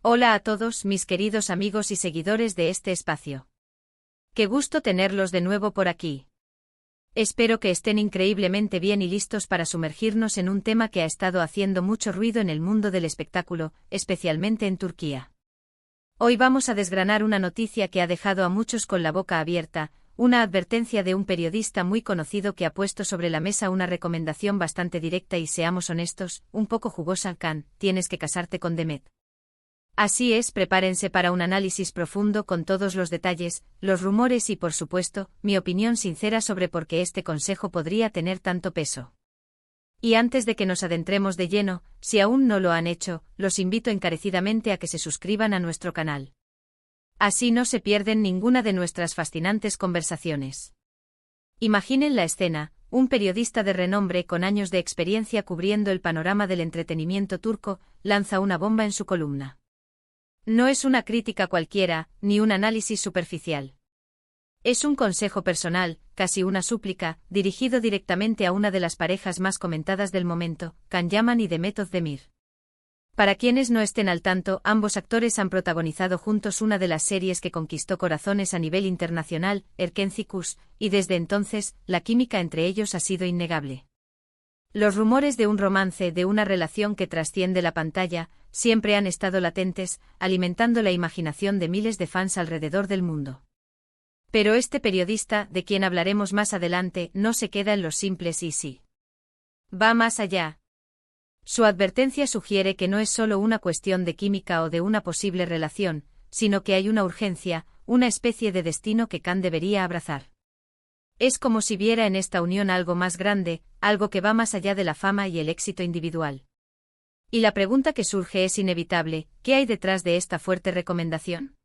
Hola a todos mis queridos amigos y seguidores de este espacio. Qué gusto tenerlos de nuevo por aquí. Espero que estén increíblemente bien y listos para sumergirnos en un tema que ha estado haciendo mucho ruido en el mundo del espectáculo, especialmente en Turquía. Hoy vamos a desgranar una noticia que ha dejado a muchos con la boca abierta, una advertencia de un periodista muy conocido que ha puesto sobre la mesa una recomendación bastante directa y, seamos honestos, un poco jugosa. Can, tienes que casarte con Demet. Así es, prepárense para un análisis profundo con todos los detalles, los rumores y, por supuesto, mi opinión sincera sobre por qué este consejo podría tener tanto peso. Y antes de que nos adentremos de lleno, si aún no lo han hecho, los invito encarecidamente a que se suscriban a nuestro canal. Así no se pierden ninguna de nuestras fascinantes conversaciones. Imaginen la escena: un periodista de renombre con años de experiencia cubriendo el panorama del entretenimiento turco, lanza una bomba en su columna. No es una crítica cualquiera, ni un análisis superficial. Es un consejo personal, casi una súplica, dirigido directamente a una de las parejas más comentadas del momento, Can Yaman y Demet Özdemir. Para quienes no estén al tanto, ambos actores han protagonizado juntos una de las series que conquistó corazones a nivel internacional, Erkenci Kuş, y desde entonces, la química entre ellos ha sido innegable. Los rumores de un romance, de una relación que trasciende la pantalla, siempre han estado latentes, alimentando la imaginación de miles de fans alrededor del mundo. Pero este periodista, de quien hablaremos más adelante, no se queda en los simples y sí. Va más allá. Su advertencia sugiere que no es solo una cuestión de química o de una posible relación, sino que hay una urgencia, una especie de destino que Can debería abrazar. Es como si viera en esta unión algo más grande, algo que va más allá de la fama y el éxito individual. Y la pregunta que surge es inevitable: ¿qué hay detrás de esta fuerte recomendación?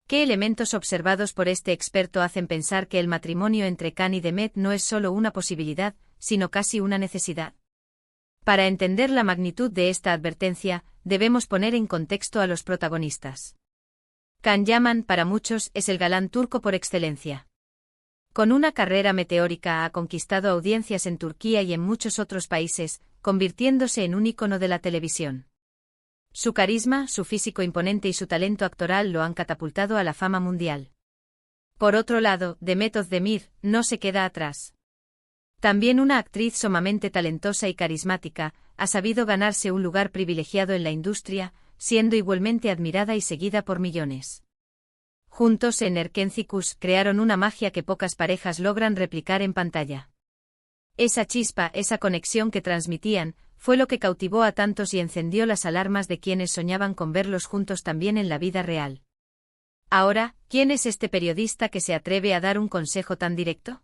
¿Qué elementos observados por este experto hacen pensar que el matrimonio entre Can y Demet no es solo una posibilidad, sino casi una necesidad? Para entender la magnitud de esta advertencia, debemos poner en contexto a los protagonistas. Can Yaman, para muchos, es el galán turco por excelencia. Con una carrera meteórica ha conquistado audiencias en Turquía y en muchos otros países, convirtiéndose en un ícono de la televisión. Su carisma, su físico imponente y su talento actoral lo han catapultado a la fama mundial. Por otro lado, Demet Özdemir no se queda atrás. También una actriz sumamente talentosa y carismática, ha sabido ganarse un lugar privilegiado en la industria, siendo igualmente admirada y seguida por millones. Juntos en Erkenci Kuş crearon una magia que pocas parejas logran replicar en pantalla. Esa chispa, esa conexión que transmitían, fue lo que cautivó a tantos y encendió las alarmas de quienes soñaban con verlos juntos también en la vida real. Ahora, ¿quién es este periodista que se atreve a dar un consejo tan directo?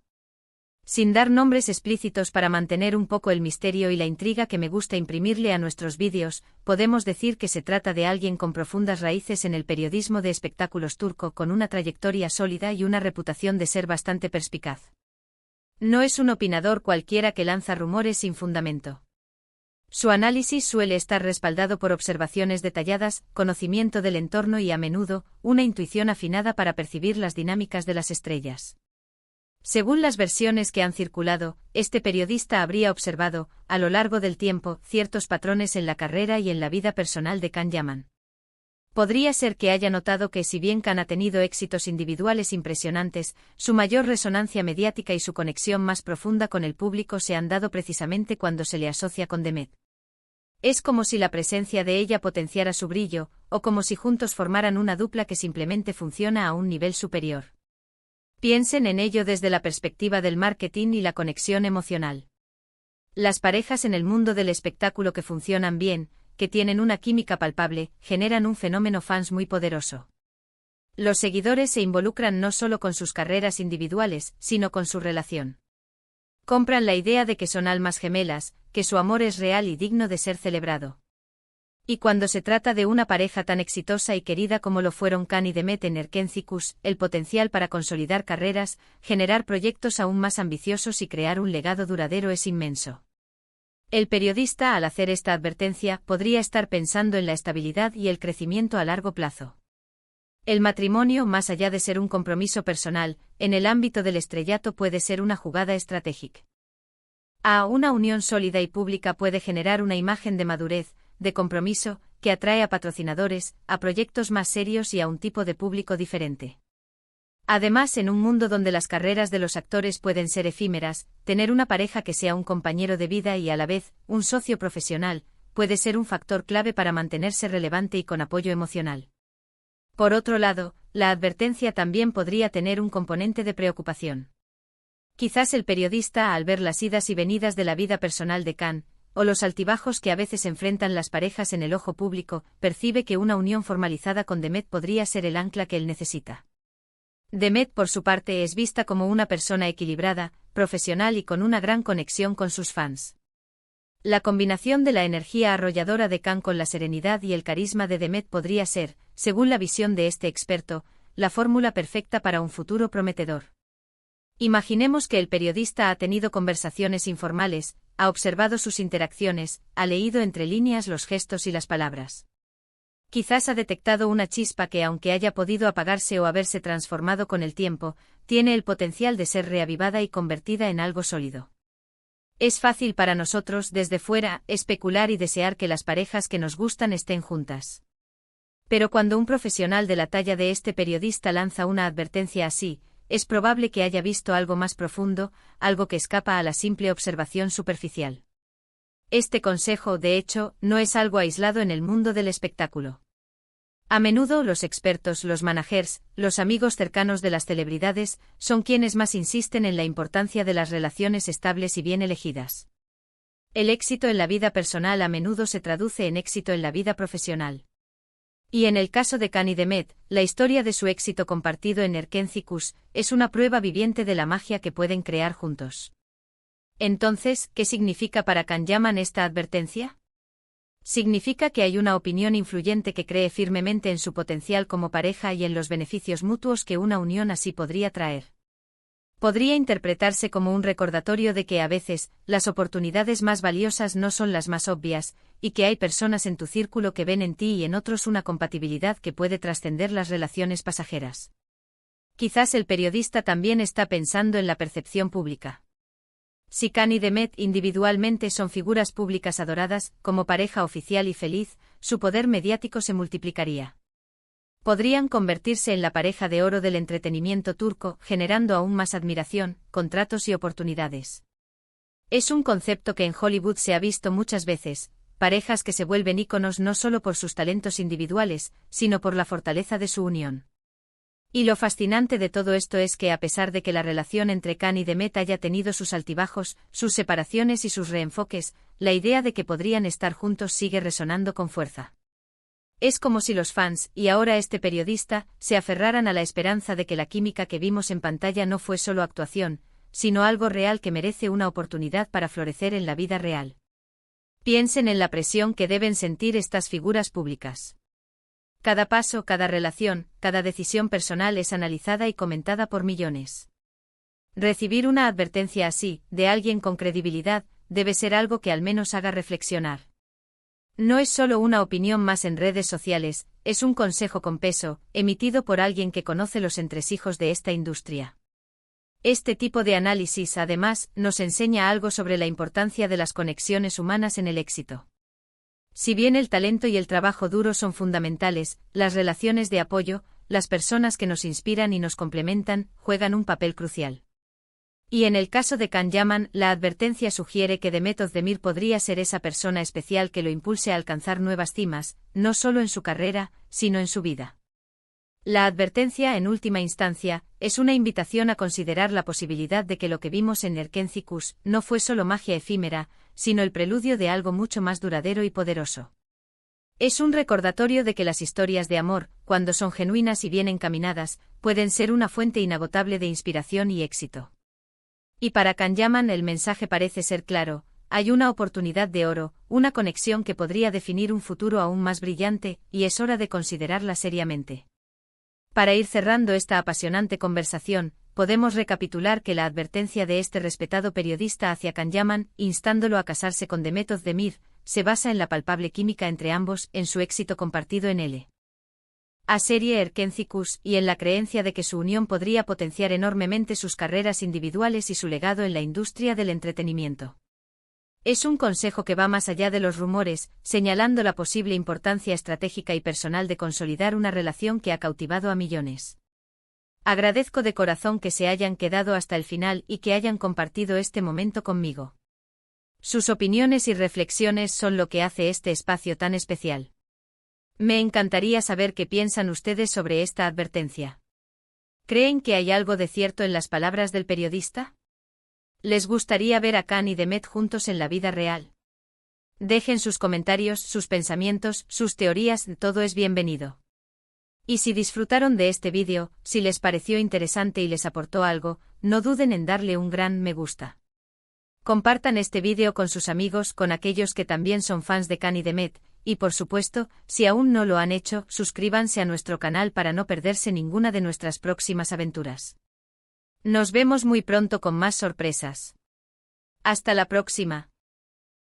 Sin dar nombres explícitos para mantener un poco el misterio y la intriga que me gusta imprimirle a nuestros vídeos, podemos decir que se trata de alguien con profundas raíces en el periodismo de espectáculos turco, con una trayectoria sólida y una reputación de ser bastante perspicaz. No es un opinador cualquiera que lanza rumores sin fundamento. Su análisis suele estar respaldado por observaciones detalladas, conocimiento del entorno y, a menudo, una intuición afinada para percibir las dinámicas de las estrellas. Según las versiones que han circulado, este periodista habría observado, a lo largo del tiempo, ciertos patrones en la carrera y en la vida personal de Can Yaman. Podría ser que haya notado que, si bien Can ha tenido éxitos individuales impresionantes, su mayor resonancia mediática y su conexión más profunda con el público se han dado precisamente cuando se le asocia con Demet. Es como si la presencia de ella potenciara su brillo, o como si juntos formaran una dupla que simplemente funciona a un nivel superior. Piensen en ello desde la perspectiva del marketing y la conexión emocional. Las parejas en el mundo del espectáculo que funcionan bien, que tienen una química palpable, generan un fenómeno fans muy poderoso. Los seguidores se involucran no solo con sus carreras individuales, sino con su relación. Compran la idea de que son almas gemelas, que su amor es real y digno de ser celebrado. Y cuando se trata de una pareja tan exitosa y querida como lo fueron Can y Demet en Erkenci Kuş, el potencial para consolidar carreras, generar proyectos aún más ambiciosos y crear un legado duradero es inmenso. El periodista, al hacer esta advertencia, podría estar pensando en la estabilidad y el crecimiento a largo plazo. El matrimonio, más allá de ser un compromiso personal, en el ámbito del estrellato puede ser una jugada estratégica. Una unión sólida y pública puede generar una imagen de madurez, de compromiso, que atrae a patrocinadores, a proyectos más serios y a un tipo de público diferente. Además, en un mundo donde las carreras de los actores pueden ser efímeras, tener una pareja que sea un compañero de vida y a la vez, un socio profesional, puede ser un factor clave para mantenerse relevante y con apoyo emocional. Por otro lado, la advertencia también podría tener un componente de preocupación. Quizás el periodista, al ver las idas y venidas de la vida personal de Khan, o los altibajos que a veces enfrentan las parejas en el ojo público, percibe que una unión formalizada con Demet podría ser el ancla que él necesita. Demet, por su parte, es vista como una persona equilibrada, profesional y con una gran conexión con sus fans. La combinación de la energía arrolladora de Khan con la serenidad y el carisma de Demet podría ser, según la visión de este experto, la fórmula perfecta para un futuro prometedor. Imaginemos que el periodista ha tenido conversaciones informales, ha observado sus interacciones, ha leído entre líneas los gestos y las palabras. Quizás ha detectado una chispa que, aunque haya podido apagarse o haberse transformado con el tiempo, tiene el potencial de ser reavivada y convertida en algo sólido. Es fácil para nosotros, desde fuera, especular y desear que las parejas que nos gustan estén juntas. Pero cuando un profesional de la talla de este periodista lanza una advertencia así, es probable que haya visto algo más profundo, algo que escapa a la simple observación superficial. Este consejo, de hecho, no es algo aislado en el mundo del espectáculo. A menudo los expertos, los managers, los amigos cercanos de las celebridades, son quienes más insisten en la importancia de las relaciones estables y bien elegidas. El éxito en la vida personal a menudo se traduce en éxito en la vida profesional. Y en el caso de Khan y Demet, la historia de su éxito compartido en Erkenci-Kuş es una prueba viviente de la magia que pueden crear juntos. Entonces, ¿qué significa para Khan Yaman esta advertencia? Significa que hay una opinión influyente que cree firmemente en su potencial como pareja y en los beneficios mutuos que una unión así podría traer. Podría interpretarse como un recordatorio de que a veces, las oportunidades más valiosas no son las más obvias, y que hay personas en tu círculo que ven en ti y en otros una compatibilidad que puede trascender las relaciones pasajeras. Quizás el periodista también está pensando en la percepción pública. Si Khan y Demet individualmente son figuras públicas adoradas, como pareja oficial y feliz, su poder mediático se multiplicaría. Podrían convertirse en la pareja de oro del entretenimiento turco, generando aún más admiración, contratos y oportunidades. Es un concepto que en Hollywood se ha visto muchas veces, parejas que se vuelven íconos no solo por sus talentos individuales, sino por la fortaleza de su unión. Y lo fascinante de todo esto es que a pesar de que la relación entre Khan y Demet haya tenido sus altibajos, sus separaciones y sus reenfoques, la idea de que podrían estar juntos sigue resonando con fuerza. Es como si los fans, y ahora este periodista, se aferraran a la esperanza de que la química que vimos en pantalla no fue solo actuación, sino algo real que merece una oportunidad para florecer en la vida real. Piensen en la presión que deben sentir estas figuras públicas. Cada paso, cada relación, cada decisión personal es analizada y comentada por millones. Recibir una advertencia así, de alguien con credibilidad, debe ser algo que al menos haga reflexionar. No es solo una opinión más en redes sociales, es un consejo con peso, emitido por alguien que conoce los entresijos de esta industria. Este tipo de análisis, además, nos enseña algo sobre la importancia de las conexiones humanas en el éxito. Si bien el talento y el trabajo duro son fundamentales, las relaciones de apoyo, las personas que nos inspiran y nos complementan, juegan un papel crucial. Y en el caso de Khan Yaman, la advertencia sugiere que Demet Özdemir podría ser esa persona especial que lo impulse a alcanzar nuevas cimas, no solo en su carrera, sino en su vida. La advertencia, en última instancia, es una invitación a considerar la posibilidad de que lo que vimos en Erkenci-Kuş no fue solo magia efímera, sino el preludio de algo mucho más duradero y poderoso. Es un recordatorio de que las historias de amor, cuando son genuinas y bien encaminadas, pueden ser una fuente inagotable de inspiración y éxito. Y para Khan Yaman el mensaje parece ser claro: hay una oportunidad de oro, una conexión que podría definir un futuro aún más brillante, y es hora de considerarla seriamente. Para ir cerrando esta apasionante conversación, podemos recapitular que la advertencia de este respetado periodista hacia Khan Yaman, instándolo a casarse con Demet Özdemir, se basa en la palpable química entre ambos, en su éxito compartido en la serie Erkenci-Kuş y en la creencia de que su unión podría potenciar enormemente sus carreras individuales y su legado en la industria del entretenimiento. Es un consejo que va más allá de los rumores, señalando la posible importancia estratégica y personal de consolidar una relación que ha cautivado a millones. Agradezco de corazón que se hayan quedado hasta el final y que hayan compartido este momento conmigo. Sus opiniones y reflexiones son lo que hace este espacio tan especial. Me encantaría saber qué piensan ustedes sobre esta advertencia. ¿Creen que hay algo de cierto en las palabras del periodista? ¿Les gustaría ver a Khan y Demet juntos en la vida real? Dejen sus comentarios, sus pensamientos, sus teorías, todo es bienvenido. Y si disfrutaron de este vídeo, si les pareció interesante y les aportó algo, no duden en darle un gran me gusta. Compartan este vídeo con sus amigos, con aquellos que también son fans de Khan y Demet, y por supuesto, si aún no lo han hecho, suscríbanse a nuestro canal para no perderse ninguna de nuestras próximas aventuras. Nos vemos muy pronto con más sorpresas. Hasta la próxima.